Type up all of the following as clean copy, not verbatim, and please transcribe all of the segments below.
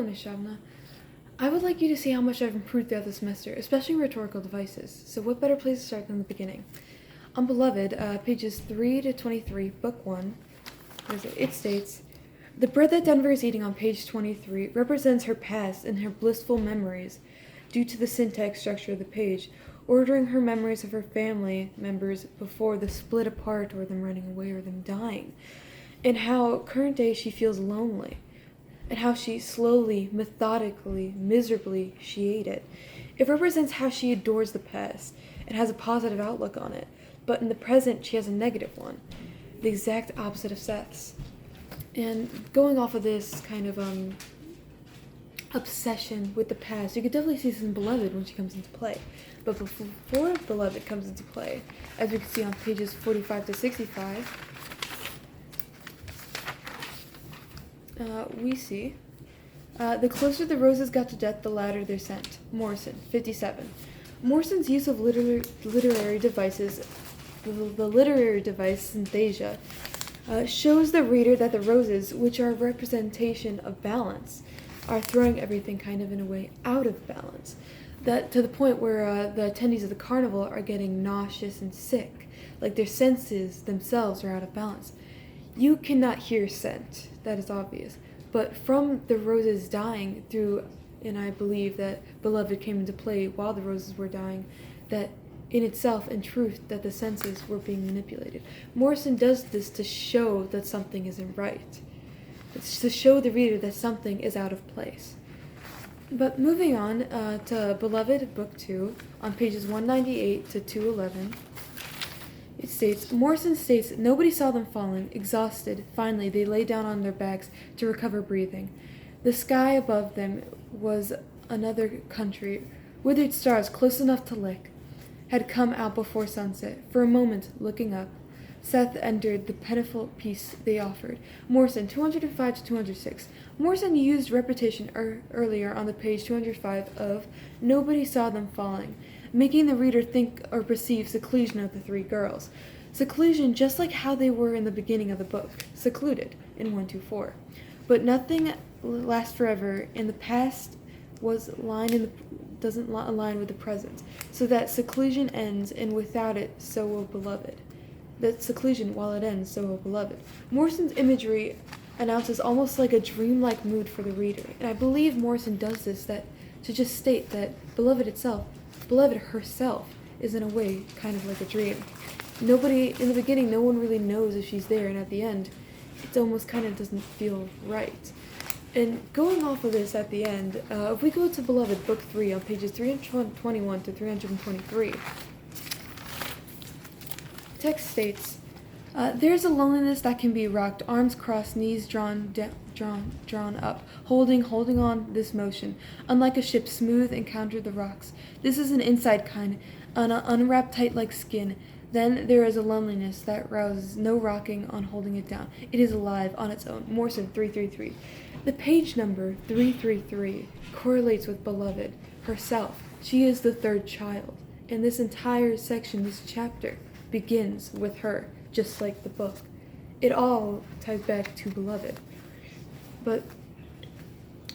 Hello, Miss Shavna. I would like you to see how much I've improved throughout the semester, especially in rhetorical devices. So what better place to start than the beginning? On Beloved, pages 3 to 23, book 1, it states, "The bread that Denver is eating on page 23 represents her past and her blissful memories due to the syntax structure of the page, ordering her memories of her family members before the split apart or them running away or them dying, and how current day she feels lonely, and how she slowly, methodically, miserably, she ate it. It represents how she adores the past and has a positive outlook on it, but in the present she has a negative one, the exact opposite of Seth's." And going off of this kind of obsession with the past, you could definitely see this in Beloved when she comes into play. But before Beloved comes into play, as we can see on pages 45 to 65, we see, "The closer the roses got to death, the louder their scent." Morrison, 57. Morrison's use of literary devices, the literary device synthesia, shows the reader that the roses, which are a representation of balance, are throwing everything kind of in a way out of balance. That to the point where the attendees of the carnival are getting nauseous and sick, like their senses themselves are out of balance. You cannot hear scent, that is obvious, but from the roses dying through, and I believe that Beloved came into play while the roses were dying, that in itself, in truth, that the senses were being manipulated. Morrison does this to show that something isn't right. It's to show the reader that something is out of place. But moving on to Beloved, Book 2, on pages 198 to 211, it states, Morrison states, "Nobody saw them falling. Exhausted, finally, they lay down on their backs to recover breathing. The sky above them was another country. Withered stars, close enough to lick, had come out before sunset. For a moment, looking up, Seth entered the pitiful peace they offered." Morrison, 205 to 206. Morrison used repetition earlier on the page 205 of "Nobody saw them falling," making the reader think or perceive seclusion of the three girls. Seclusion just like how they were in the beginning of the book, secluded in 124. But nothing lasts forever, and the past doesn't align with the present, so that seclusion ends, and without it, so will Beloved. That seclusion, while it ends, so will Beloved. Morrison's imagery announces almost like a dreamlike mood for the reader, and I believe Morrison does this to just state that Beloved herself, is in a way kind of like a dream. Nobody, in the beginning, no one really knows if she's there, and at the end, it almost kind of doesn't feel right. And going off of this at the end, if we go to Beloved, Book 3, on pages 321 to 323, text states, "There's a loneliness that can be rocked, arms crossed, knees drawn up, holding on this motion, unlike a ship smooth encountered the rocks. This is an inside kind, unwrapped tight like skin. Then there is a loneliness that rouses no rocking on holding it down. It is alive on its own." Morrison, 333. The page number 333 correlates with Beloved herself. She is the third child, and this entire section, this chapter, begins with her, just like the book. It all ties back to Beloved. But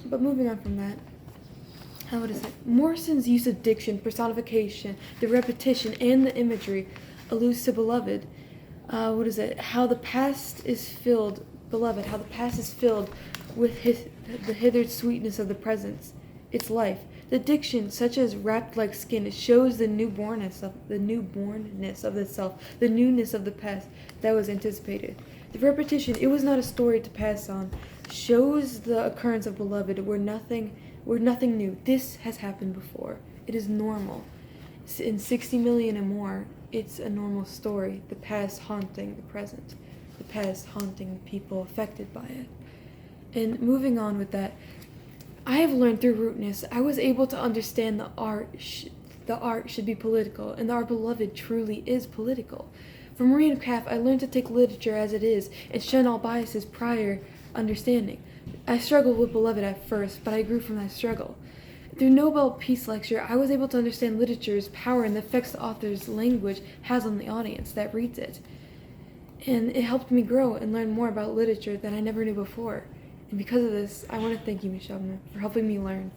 moving on from that, what is it? Morrison's use of diction, personification, the repetition, and the imagery alludes to Beloved. How the past is filled, Beloved, how the past is filled with the hithered sweetness of the present, its life. The diction, such as wrapped like skin, shows the newbornness of the self, the newness of the past that was anticipated. The repetition, it was not a story to pass on, shows the occurrence of Beloved where nothing new. This has happened before. It is normal. In 60 million and more, it's a normal story. The past haunting the present. The past haunting the people affected by it. And moving on with that, I have learned through rootness, I was able to understand the art should be political, and our Beloved truly is political. From Marie and Craft, I learned to take literature as it is and shun all biases prior understanding. I struggled with Beloved at first, but I grew from that struggle. Through Nobel Peace Lecture, I was able to understand literature's power and the effects the author's language has on the audience that reads it. And it helped me grow and learn more about literature that I never knew before. And because of this, I want to thank you, Michelle, for helping me learn.